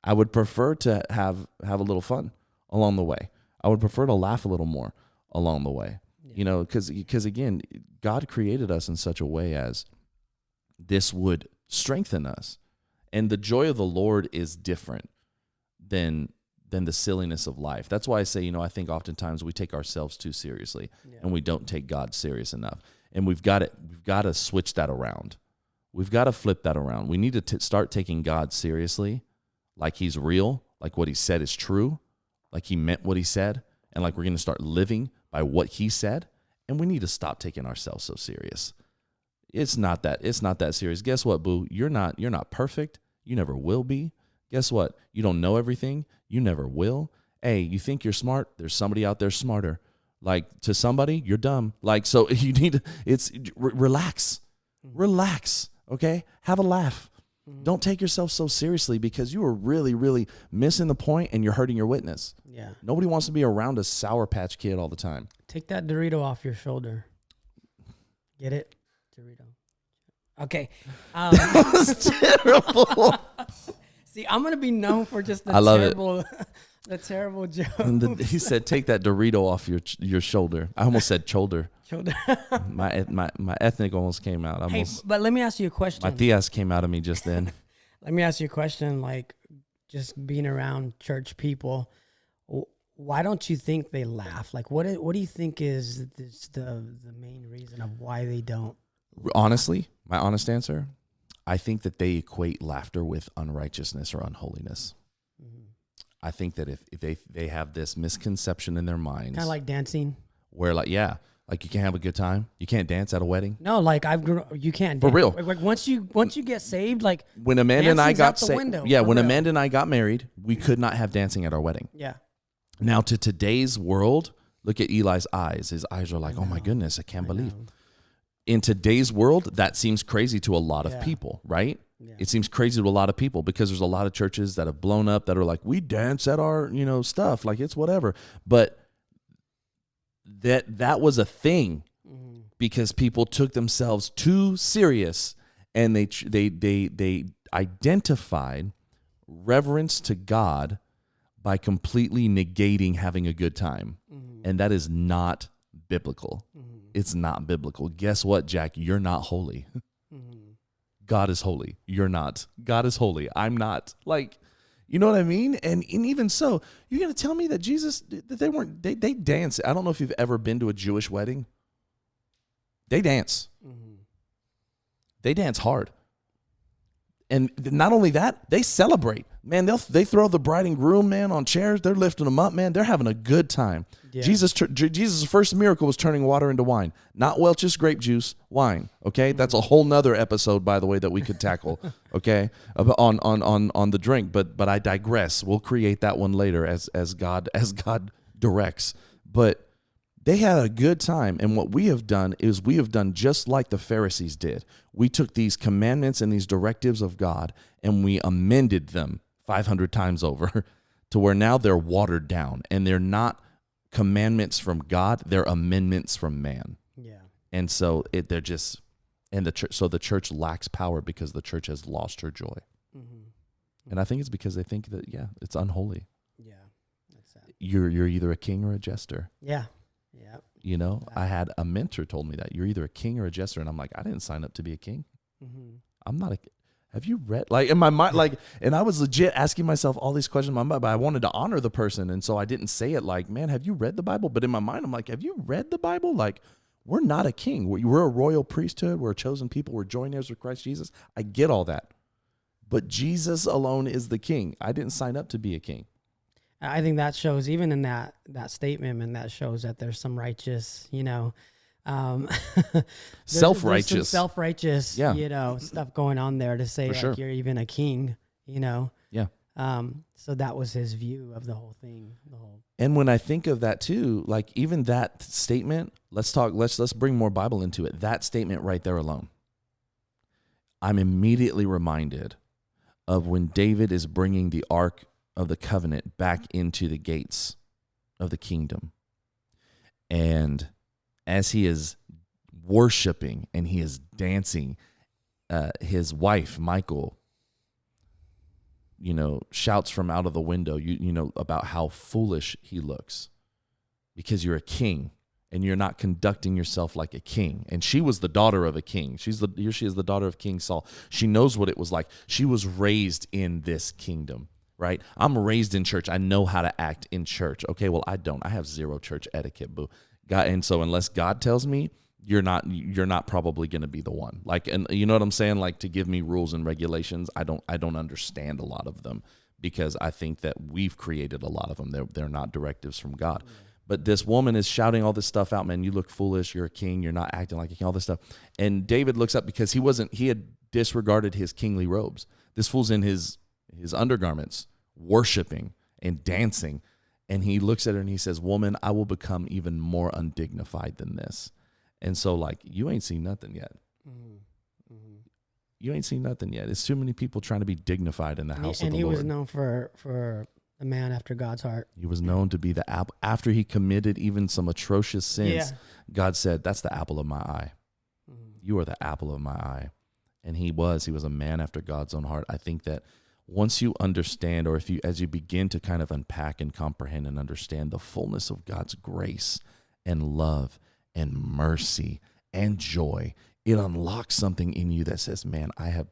I would prefer to have a little fun along the way. I would prefer to laugh a little more along the way, because again, God created us in such a way as this would strengthen us. And the joy of the Lord is different than the silliness of life. That's why I say, I think oftentimes we take ourselves too seriously and we don't take God serious enough. And we've got to switch that around. We've got to flip that around. We need to start taking God seriously, like he's real, like what he said is true, like he meant what he said, and like we're going to start living by what he said. And we need to stop taking ourselves so serious. It's not that serious. Guess what, boo? You're not perfect. You never will be. Guess what? You don't know everything. You never will. Hey, you think you're smart? There's somebody out there smarter. Like, to somebody, you're dumb. Like, so you need to, relax. Relax, okay? Have a laugh. Don't take yourself so seriously, because you are really, really missing the point and you're hurting your witness. Yeah. Nobody wants to be around a Sour Patch Kid all the time. Take that Dorito off your shoulder. Get it? Dorito. Okay. That was terrible. See, I'm gonna be known for just the terrible joke. He said, "Take that Dorito off your shoulder." I almost said shoulder. Shoulder. my ethnic almost came out. But let me ask you a question. My Theas came out of me just then. Let me ask you a question. Like, just being around church people, why don't you think they laugh? Like, what do you think is the main reason of why they don't? Honestly, my honest answer, I think that they equate laughter with unrighteousness or unholiness. Mm-hmm. I think that if they have this misconception in their minds, kind of like dancing, where Like you can't have a good time? You can't dance at a wedding? No, like you can't For dance. real. Like once you get saved, like When Amanda and I dancing's got out the saved, window, yeah, for when real. Amanda and I got married, we could not have dancing at our wedding. Yeah. Now to today's world, look at Eli's eyes. His eyes are like, oh my goodness, I can't believe. In today's world, that seems crazy to a lot of people, right? Yeah. It seems crazy to a lot of people because there's a lot of churches that have blown up that are like, we dance at our, stuff, like it's whatever. But that was a thing because people took themselves too serious, and they identified reverence to God by completely negating having a good time. And that is not biblical. It's not biblical. Guess what, Jack? You're not holy. God is holy. You're not. God is holy. I'm not. Like, you know what I mean? And even so, you're going to tell me that Jesus, that they dance. I don't know if you've ever been to a Jewish wedding. They dance. They dance hard. And not only that, they celebrate. Man, they throw the bride and groom, man, on chairs. They're lifting them up, man. They're having a good time. Yeah. Jesus' first miracle was turning water into wine. Not Welch's grape juice, wine, okay? That's a whole nother episode, by the way, that we could tackle, okay, on the drink. But I digress. We'll create that one later as God directs. But they had a good time, and what we have done is we have done just like the Pharisees did. We took these commandments and these directives of God, and we amended them 500 times over to where now they're watered down, and they're not commandments from God, they're amendments from man. Yeah. And so the church lacks power because the church has lost her joy. And I think it's because they think that, it's unholy. Yeah. That's sad. You're either a king or a jester. Yeah. Yeah. I had a mentor told me that you're either a king or a jester, and I'm like, I didn't sign up to be a king. I'm not a. Have you read, like, in my mind, like, and I was legit asking myself all these questions in my mind, but I wanted to honor the person, and so I didn't say it like, man, have you read the Bible? But in my mind, I'm like, have you read the Bible? Like, we're not a king. We're a royal priesthood. We're a chosen people. We're joint heirs with Christ Jesus. I get all that, but Jesus alone is the king. I didn't sign up to be a king. I think that shows, even in that statement, and that shows that there's some righteous, self-righteous, there's some self-righteous, stuff going on there to say like you're even a king, Yeah. So that was his view of the whole thing. And when I think of that too, like even that statement, let's bring more Bible into it. That statement right there alone, I'm immediately reminded of when David is bringing the Ark of the Covenant back into the gates of the kingdom. And as he is worshiping and he is dancing, his wife, Michal, shouts from out of the window, about how foolish he looks because you're a king and you're not conducting yourself like a king. And she was the daughter of a king. She is the daughter of King Saul. She knows what it was like. She was raised in this kingdom. Right? I'm raised in church. I know how to act in church. Okay, well, I don't. I have zero church etiquette, boo. God, and so unless God tells me, you're not probably going to be the one. Like, and you know what I'm saying? Like, to give me rules and regulations, I don't understand a lot of them because I think that we've created a lot of them. They're not directives from God. Yeah. But this woman is shouting all this stuff out, man, you look foolish, you're a king, you're not acting like a king, all this stuff. And David looks up because he had disregarded his kingly robes. This fool's in his undergarments, worshiping and dancing. And he looks at her and he says, woman, I will become even more undignified than this. And so, like, you ain't seen nothing yet. You ain't seen nothing yet. It's too many people trying to be dignified in the house of the Lord. And he was known for a man after God's heart. He was known to be the apple. After he committed even some atrocious sins, God said, that's the apple of my eye. You are the apple of my eye. And he was a man after God's own heart. I think that once you understand, or as you begin to kind of unpack and comprehend and understand the fullness of God's grace and love and mercy and joy, it unlocks something in you that says, man, I've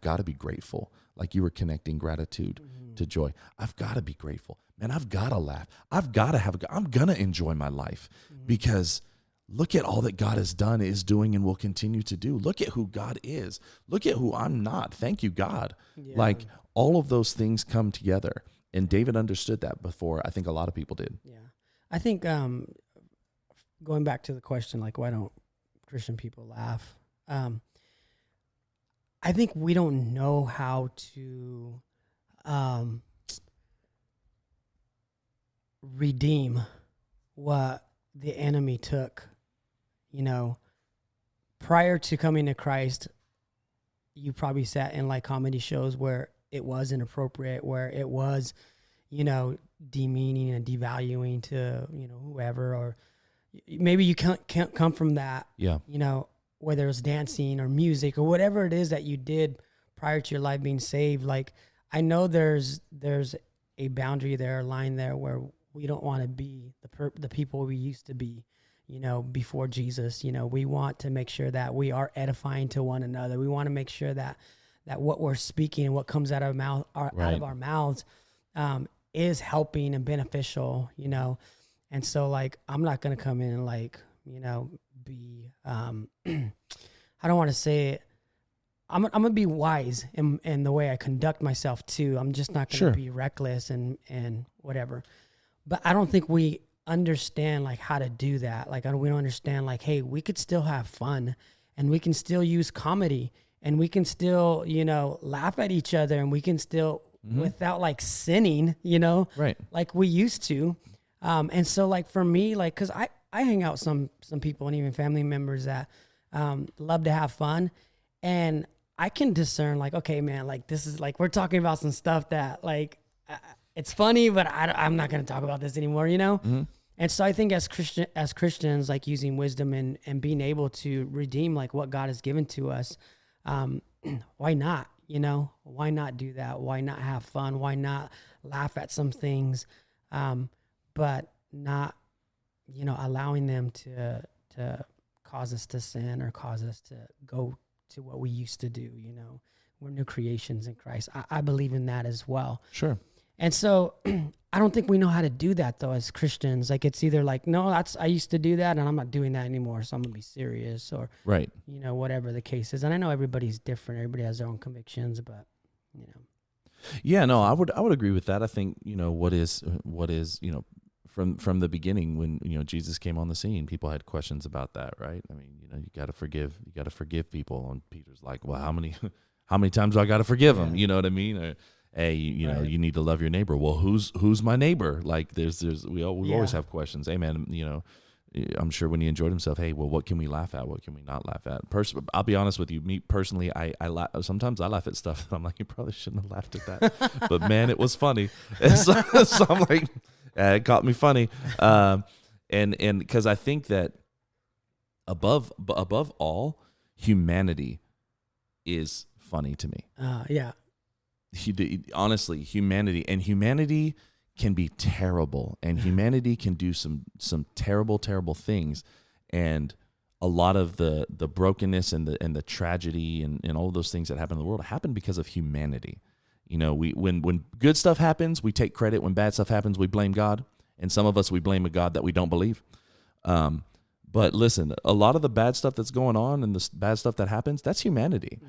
got to be grateful. Like you were connecting gratitude to joy. I've got to be grateful. Man, I've got to laugh. I'm going to enjoy my life because look at all that God has done, is doing, and will continue to do. Look at who God is. Look at who I'm not. Thank you, God. Yeah. Like all of those things come together. And David understood that before I think a lot of people did. Yeah. I think going going back to the question, like, why don't Christian people laugh? I think we don't know how to redeem what the enemy took. You know, prior to coming to Christ, you probably sat in like comedy shows where it was inappropriate, where it was, you know, demeaning and devaluing to, you know, whoever, or maybe you can't come from that. Yeah. You know, whether it's dancing or music or whatever it is that you did prior to your life being saved. Like, I know there's a boundary there, a line there where we don't want to be the people we used to be, you know, before Jesus. You know, we want to make sure that we are edifying to one another. We want to make sure that what we're speaking and what comes out of out of our mouths is helping and beneficial, you know. And so, like, I'm not going to come in and, like, you know, be, I don't want to say it. I'm going to be wise in the way I conduct myself too. I'm just not going to be reckless and whatever. But I don't think we understand, like, how to do that. Like, we don't understand, like, hey, we could still have fun, and we can still use comedy, and we can still, you know, laugh at each other, and we can still, without, like, sinning, you know, right, like we used to. And so, like, for me, like, because I hang out with some people and even family members that love to have fun, and I can discern, like, okay, man, like, this is, like, we're talking about some stuff that, like, it's funny, but I'm not going to talk about this anymore, you know? Mm-hmm. And so I think as Christians, like, using wisdom and being able to redeem, like, what God has given to us, why not, you know? Why not do that? Why not have fun? Why not laugh at some things, but not, you know, allowing them to cause us to sin or cause us to go to what we used to do, you know? We're new creations in Christ. I believe in that as well. Sure. And so I don't think we know how to do that, though, as Christians. Like, it's either like, no, I used to do that, and I'm not doing that anymore, so I'm going to be serious, or, right, you know, whatever the case is. And I know everybody's different. Everybody has their own convictions, but, you know. Yeah, no, I would agree with that. I think, you know, what is, you know, from the beginning, when, you know, Jesus came on the scene, people had questions about that, right? I mean, you know, you got to forgive people. And Peter's like, well, how many times do I got to forgive them? You know what I mean? Or, hey, you know, you need to love your neighbor. Well, who's my neighbor? Like, we always have questions. Hey, man, you know, I'm sure when he enjoyed himself, hey, well, what can we laugh at? What can we not laugh at? I'll be honest with you. Me personally, I sometimes I laugh at stuff. I'm like, you probably shouldn't have laughed at that, but man, it was funny. And so I'm like, it caught me funny. And because I think that above all, humanity is funny to me. Yeah. Honestly, humanity can be terrible, and humanity can do some terrible things, and a lot of the brokenness and the tragedy and all of those things that happen in the world happen because of humanity. You know, when good stuff happens, we take credit. When bad stuff happens, we blame God, and some of us, we blame a God that we don't believe. But listen, a lot of the bad stuff that's going on and the bad stuff that happens, that's humanity.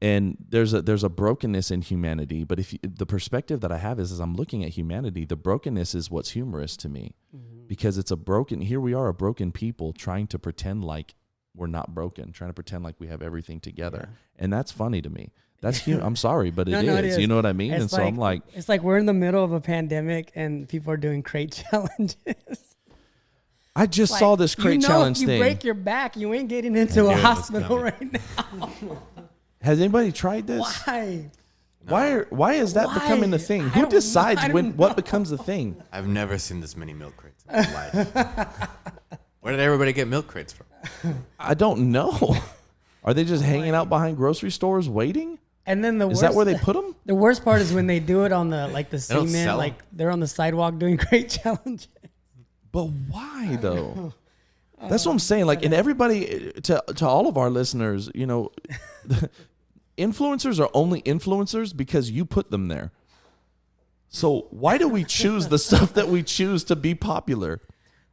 And there's a brokenness in humanity, but the perspective that I have is, as I'm looking at humanity, the brokenness is what's humorous to me, because it's here we are, a broken people trying to pretend like we're not broken, trying to pretend like we have everything together. And that's funny to me. That's I'm sorry, but it is. You know what I mean? It's and so I'm like, it's like we're in the middle of a pandemic and people are doing crate challenges. I just saw this crate challenge thing. If you break your back, you ain't getting into a hospital right now. Has anybody tried this? Why? Why is that becoming a thing? Who decides what becomes a thing? I've never seen this many milk crates in my life. Where did everybody get milk crates from? I don't know. Are they just hanging out behind grocery stores waiting? And then is that where they put them? The worst part is when they do it on the cement, like they're on the sidewalk doing crate challenges. But why though? That's what I'm saying. Like, and everybody, to all of our listeners, you know, influencers are only influencers because you put them there. So why do we choose the stuff that we choose to be popular?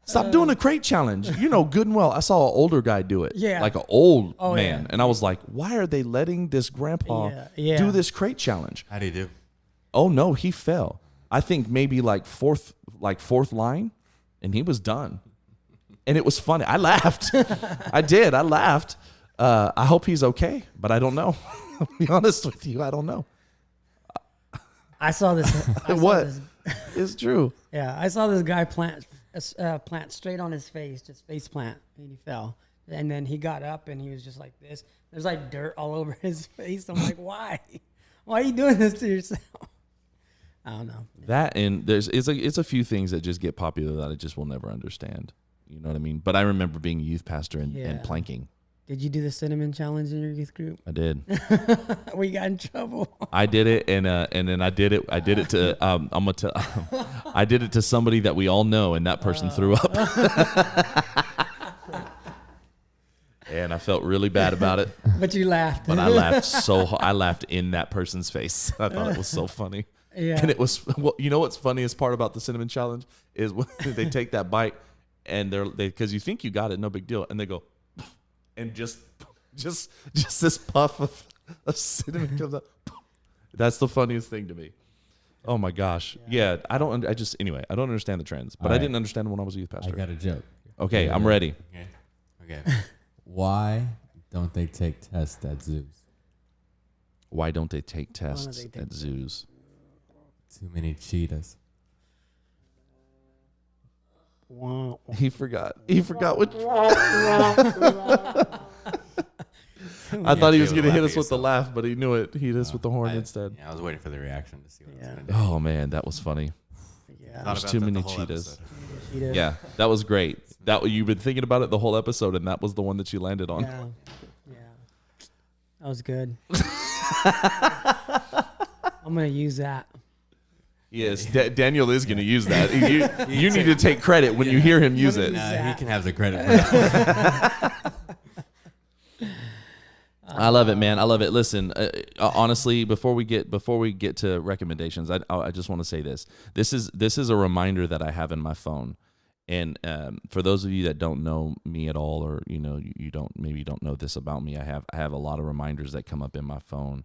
Stop doing a crate challenge. You know good and well. I saw an older guy do it. Yeah. Like an old man. Yeah. And I was like, why are they letting this grandpa do this crate challenge? How do you do? Oh no, he fell. I think maybe like fourth line, and he was done. And it was funny. I laughed. I did. I laughed. I hope he's okay, but I don't know. I'll be honest with you. I don't know. I saw this. What? It's true. Yeah, I saw this guy plant straight on his face, just face plant, and he fell. And then he got up and he was just like this. There's like dirt all over his face. I'm like, why? Why are you doing this to yourself? I don't know. That and it's a few things that just get popular that I just will never understand. You know what I mean? But I remember being a youth pastor and planking. Did you do the cinnamon challenge in your youth group? I did. Where you got in trouble? I did it, and then I did it. I did it to I did it to somebody that we all know, and that person threw up. And I felt really bad about it. But you laughed. But I laughed so hard. I laughed in that person's face. I thought it was so funny. Yeah. And it was, well, you know what's funniest part about the cinnamon challenge is when they take that bite and because you think you got it, no big deal, and they go, and just this puff of cinnamon comes up. That's the funniest thing to me. Oh my gosh. Yeah, I don't understand the trends, but I didn't understand when I was a youth pastor. I got a joke. Okay, I'm ready. Okay. Why don't they take tests at zoos? Why don't they take tests at zoos? Too many cheetahs. He forgot. He forgot what. I thought he was going to hit us with the laugh, but he knew it. He hit us with the horn instead. Yeah, I was waiting for the reaction to see what I was going to do. Oh, man, that was funny. Yeah. There's too many cheetahs. Cheetah. Yeah, that was great. You've been thinking about it the whole episode, and that was the one that you landed on. Yeah. That was good. I'm going to use that. Yes, Daniel is going to use that. You need to take credit when you hear him use it. He can have the credit for that. I love it, man. I love it. Listen, honestly, before we get to recommendations, I just want to say this. This is a reminder that I have in my phone, and for those of you that don't know me at all, or you don't know this about me, I have a lot of reminders that come up in my phone.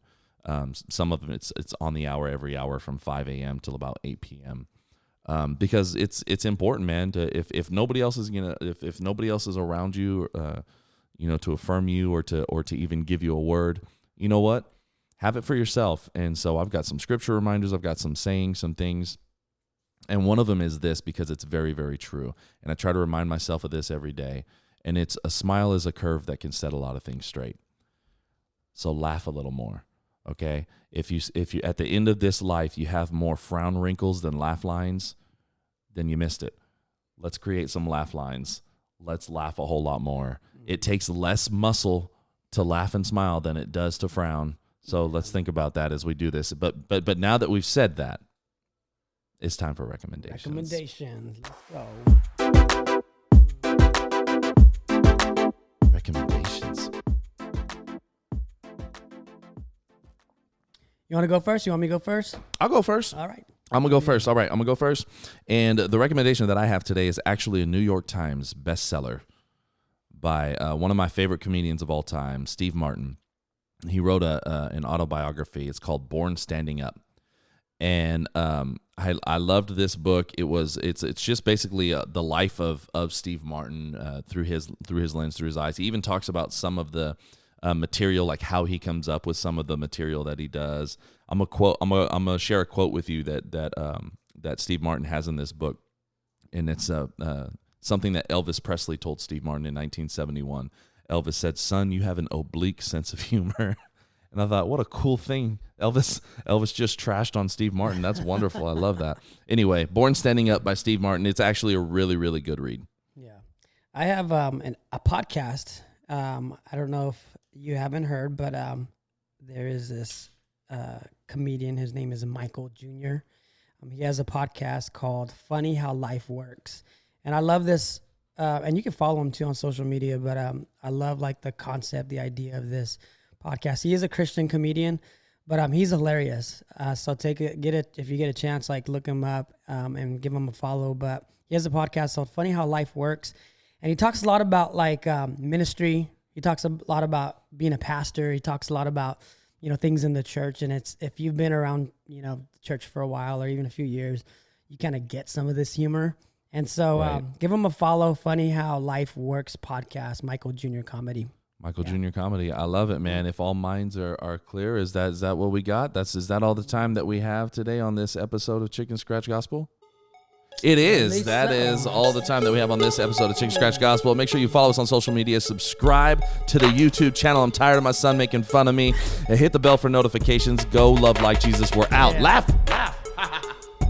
Some of them it's on the hour, every hour from 5 a.m. till about 8 p.m. Because it's important, man. If nobody else is if nobody else is around you, to affirm you or to even give you a word, you know what? Have it for yourself. And so I've got some scripture reminders. I've got some sayings, some things. And one of them is this, because it's very, very true. And I try to remind myself of this every day. And it's, a smile is a curve that can set a lot of things straight. So laugh a little more. Okay? If you at the end of this life, you have more frown wrinkles than laugh lines, then you missed it. Let's create some laugh lines. Let's laugh a whole lot more. It takes less muscle to laugh and smile than it does to frown. So let's think about that as we do this. But now that we've said that, it's time for recommendations. Let's go. Recommendations. You want to go first? You want me to go first? I'll go first. All right. I'm going to go first. All right, I'm going to go first. And the recommendation that I have today is actually a New York Times bestseller by one of my favorite comedians of all time, Steve Martin. He wrote an autobiography. It's called Born Standing Up. And I loved this book. It's just basically the life of Steve Martin through his lens, through his eyes. He even talks about some of the material, like how he comes up with some of the material that he does. I'm gonna share a quote with you that Steve Martin has in this book, and it's something that Elvis Presley told Steve Martin in 1971. Elvis said, "Son, you have an oblique sense of humor." And I thought, what a cool thing. Elvis just trashed on Steve Martin. That's wonderful. I love that. Anyway, Born Standing Up by Steve Martin. It's actually a really, really good read. Yeah. I have a podcast. I don't know if you haven't heard, but there is this comedian. His name is Michael Jr. He has a podcast called Funny How Life Works. And I love this. And you can follow him too on social media, but I love like the concept, the idea of this podcast. He is a Christian comedian, but he's hilarious. So if you get a chance, like look him up and give him a follow. But he has a podcast called Funny How Life Works, and he talks a lot about like ministry. He talks a lot about being a pastor. He talks a lot about things in the church. And it's, if you've been around church for a while or even a few years, you kind of get some of this humor. And so Right. give him a follow. Funny How Life Works podcast, Michael Jr. Comedy. Michael Jr. Comedy. I love it, man. If all minds are clear, is that what we got? Is that all the time that we have today on this episode of Chicken Scratch Gospel? It is. That is all the time that we have on this episode of Chicken Scratch Gospel. Make sure you follow us on social media. Subscribe to the YouTube channel. I'm tired of my son making fun of me. And hit the bell for notifications. Go love like Jesus. We're out. Yeah. Laugh.